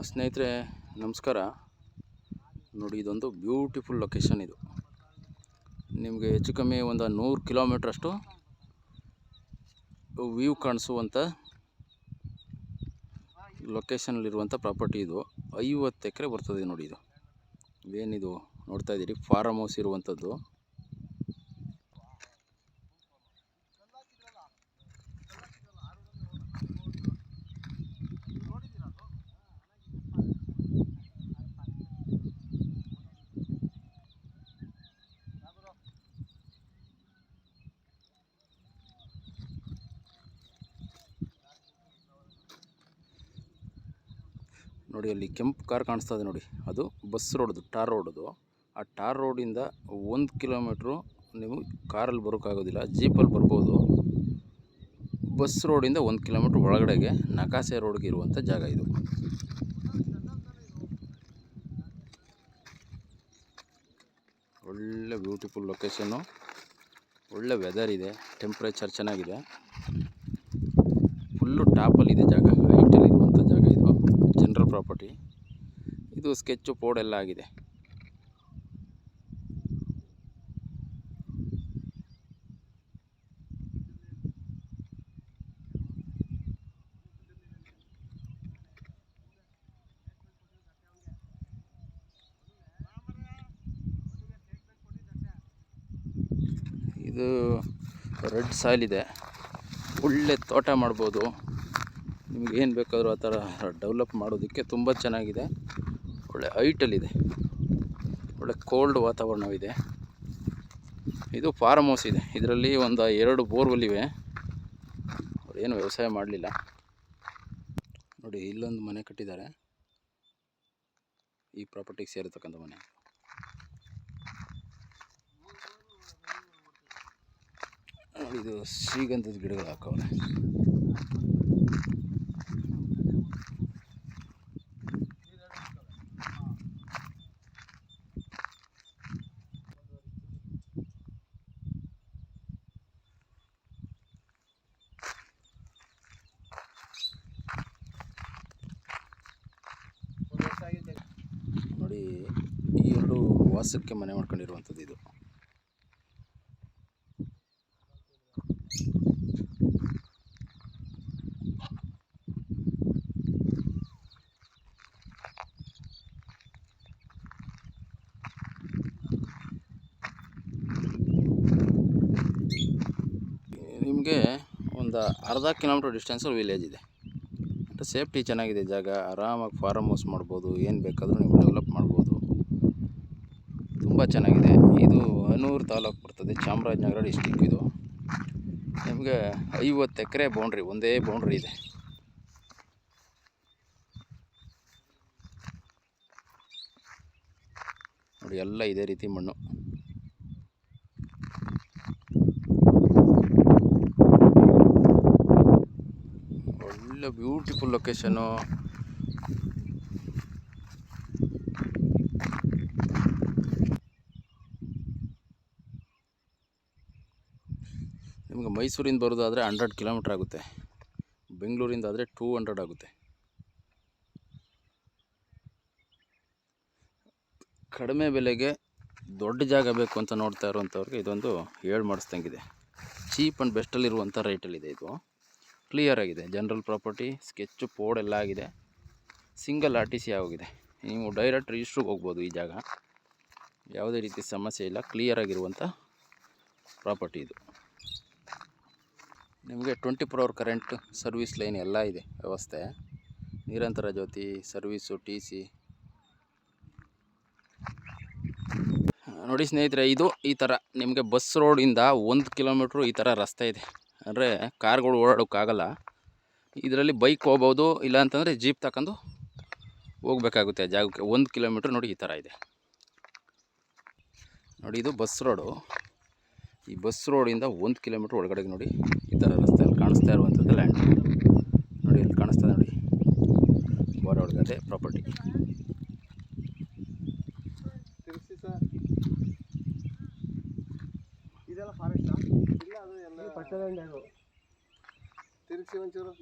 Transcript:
ಸ್ನೇಹಿತರೆ ನಮಸ್ಕಾರ. ನೋಡಿ, ಇದೊಂದು ಬ್ಯೂಟಿಫುಲ್ ಲೊಕೇಶನ್. ಇದು ನಿಮಗೆ ಹೆಚ್ಚು ಕಮ್ಮಿ ಒಂದು 100 ಕಿಲೋಮೀಟ್ರ್ ಅಷ್ಟು ವ್ಯೂ ಕಾಣಿಸುವಂಥ ಲೊಕೇಶನಲ್ಲಿರುವಂಥ ಪ್ರಾಪರ್ಟಿ. ಇದು 50 ಎಕರೆ ಬರ್ತದೆ. ನೋಡಿ, ಇದು ಏನಿದು ನೋಡ್ತಾ ಇದ್ದೀರಿ, ಫಾರಮ್ ಹೌಸ್ ಇರುವಂಥದ್ದು. ನೋಡಿ, ಅಲ್ಲಿ ಕೆಂಪು ಕಾರ್ ಕಾಣಿಸ್ತಾ ಇದೆ ನೋಡಿ, ಅದು ಬಸ್ ರೋಡ್ದು, ಟಾರ್ ರೋಡ್ದು. ಆ ಟಾರ್ ರೋಡಿಂದ 1 ಕಿಲೋಮೀಟ್ರು ನೀವು ಕಾರಲ್ಲಿ ಬರೋಕ್ಕಾಗೋದಿಲ್ಲ, ಜೀಪಲ್ಲಿ ಬರ್ಬೋದು. ಬಸ್ ರೋಡಿಂದ 1 ಕಿಲೋಮೀಟ್ರ್ ಒಳಗಡೆಗೆ ನಕಾಸೆ ರೋಡ್ಗೆ ಇರುವಂಥ ಜಾಗ ಇದು. ಒಳ್ಳೆ ಬ್ಯೂಟಿಫುಲ್ ಲೊಕೇಶನ್ನು, ಒಳ್ಳೆ ವೆದರ್ ಇದೆ, ಟೆಂಪ್ರೇಚರ್ ಚೆನ್ನಾಗಿದೆ, ಫುಲ್ಲು ಟಾಪಲ್ಲಿದೆ ಜಾಗ, ಹೈಟಲ್ಲಿ ಇರುವಂಥ ಜಾಗ ಇದು. ಜನರಲ್ ಪ್ರಾಪರ್ಟಿ ಇದು, ಸ್ಕೆಚ್ಚು ಪೋಡ್ ಎಲ್ಲ ಆಗಿದೆ. ಇದು ರೆಡ್ ಸಾಯಿಲ್ ಇದೆ, ಒಳ್ಳೆ ತೋಟ ಮಾಡ್ಬೋದು. ನಿಮ್ಗೆ ಏನು ಬೇಕಾದರೂ ಆ ಥರ ಡೆವಲಪ್ ಮಾಡೋದಕ್ಕೆ ತುಂಬ ಚೆನ್ನಾಗಿದೆ. ಒಳ್ಳೆ ಹೈಟಲ್ಲಿದೆ, ಒಳ್ಳೆ ಕೋಲ್ಡ್ ವಾತಾವರಣವಿದೆ. ಇದು ಫಾರಮ್ ಹೌಸ್ ಇದೆ. ಇದರಲ್ಲಿ ಒಂದು 2 ಬೋರ್ವೆಲ್ ಇವೆ. ಏನು ವ್ಯವಸಾಯ ಮಾಡಲಿಲ್ಲ. ನೋಡಿ, ಇಲ್ಲೊಂದು ಮನೆ ಕಟ್ಟಿದ್ದಾರೆ, ಈ ಪ್ರಾಪರ್ಟಿಗೆ ಸೇರಿರ್ತಕ್ಕಂಥ ಮನೆ. ನೋಡಿ, ಇದು ಶ್ರೀಗಂಧದ ಗಿಡಗಳು ಹಾಕವ್ರೆ. ನೋಡಿ, ಈ 2 ವಾಸಕ್ಕೆ ಮನೆ ಮಾಡ್ಕೊಂಡಿರುವಂಥದ್ದು ಇದು. ನಿಮಗೆ ಒಂದು ಅರ್ಧ ಕಿಲೋಮೀಟ್ರ್ ಡಿಸ್ಟೆನ್ಸಲ್ಲಿ ವಿಲೇಜ್ ಇದೆ. ಸೇಫ್ಟಿ ಚೆನ್ನಾಗಿದೆ ಜಾಗ, ಆರಾಮಾಗಿ ಫಾರಮ್ ಹೌಸ್ ಮಾಡ್ಬೋದು, ಏನು ಬೇಕಾದರೂ ನೀವು ಡೆವಲಪ್ ಮಾಡ್ಬೋದು. ತುಂಬ ಚೆನ್ನಾಗಿದೆ. ಇದು ಹನೂರು ತಾಲೂಕು ಬರ್ತದೆ, ಚಾಮರಾಜನಗರ ಡಿಸ್ಟಿಕ್. ಇದು ನಿಮಗೆ 50 ಎಕರೆ ಬೌಂಡ್ರಿ, ಒಂದೇ ಬೌಂಡ್ರಿ ಇದೆ. ನೋಡಿ, ಎಲ್ಲ ಇದೇ ರೀತಿ ಮಣ್ಣು. ಒಳ್ಳೆ ಬ್ಯೂಟಿಫುಲ್ ಲೊಕೇಶನ್ನು. ನಿಮಗೆ ಮೈಸೂರಿಂದ ಬರೋದಾದರೆ 100 ಕಿಲೋಮೀಟ್ರ್ ಆಗುತ್ತೆ, ಬೆಂಗಳೂರಿಂದ ಆದರೆ 200 ಆಗುತ್ತೆ. ಕಡಿಮೆ ಬೆಲೆಗೆ ದೊಡ್ಡ ಜಾಗ ಬೇಕು ಅಂತ ನೋಡ್ತಾ ಇರುವಂಥವ್ರಿಗೆ ಇದೊಂದು ಹೇಳಿ ಮಾಡಿಸ್ದಂಗಿದೆ. Cheap and ಬೆಸ್ಟಲ್ಲಿರುವಂಥ ರೇಟಲ್ಲಿದೆ. ಇದು ಕ್ಲಿಯರ್ ಆಗಿದೆ, ಜನರಲ್ ಪ್ರಾಪರ್ಟಿ, ಸ್ಕೆಚ್ಚು ಪೋಡ್ ಎಲ್ಲ ಆಗಿದೆ, ಸಿಂಗಲ್ RTC ಆಗಿದೆ. ನೀವು ಡೈರೆಕ್ಟ್ ರಿಜಿಸ್ಟ್ರಿಗೆ ಹೋಗ್ಬೋದು. ಈ ಜಾಗ ಯಾವುದೇ ರೀತಿ ಸಮಸ್ಯೆ ಇಲ್ಲ, ಕ್ಲಿಯರ್ ಆಗಿರುವಂಥ ಪ್ರಾಪರ್ಟಿ ಇದು. ನಿಮಗೆ 24 hour ಕರೆಂಟ್, ಸರ್ವಿಸ್ ಲೈನ್ ಎಲ್ಲ ಇದೆ ವ್ಯವಸ್ಥೆ, ನಿರಂತರ ಜ್ಯೋತಿ ಸರ್ವಿಸು, TC. ನೋಡಿ ಸ್ನೇಹಿತರೆ, ಇದು ಈ ಥರ ನಿಮಗೆ ಬಸ್ ರೋಡಿಂದ 1 ಕಿಲೋಮೀಟ್ರು ಈ ಥರ ರಸ್ತೆ ಇದೆ. ಅಂದರೆ ಕಾರ್ಗಳು ಓಡಾಡೋಕ್ಕಾಗಲ್ಲ. ಇದರಲ್ಲಿ ಬೈಕ್ ಹೋಗ್ಬೋದು, ಇಲ್ಲ ಅಂತಂದರೆ ಜೀಪ್ ತಗೊಂಡು ಹೋಗ್ಬೇಕಾಗುತ್ತೆ ಜಾಗಕ್ಕೆ. 1 ಕಿಲೋಮೀಟ್ರ್ ನೋಡಿ ಈ ಥರ ಇದೆ. ನೋಡಿ, ಇದು ಬಸ್ ರೋಡು. ಈ ಬಸ್ ರೋಡಿಂದ 1 ಕಿಲೋಮೀಟ್ರ್ ಒಳಗಡೆಗೆ ನೋಡಿ ಈ ಥರ ರಸ್ತೆಯಲ್ಲಿ ಕಾಣಿಸ್ತಾ ಇರುವಂಥದ್ದು ಲ್ಯಾಂಡ್. ನೋಡಿ, ಇಲ್ಲಿ ಕಾಣಿಸ್ತದೆ ನೋಡಿ, ಬೋರ್ ಒಳಗಡೆ ಪ್ರಾಪರ್ಟಿ. ಇದೆಲ್ಲ ಫಾರೆಸ್ಟಾ? ಇಲ್ಲ, ಅದು ಎಲ್ಲ ಪಟ್ಟದಂಡೆ. ತಿರುಗಿಸಿ ಒಂಚೂರು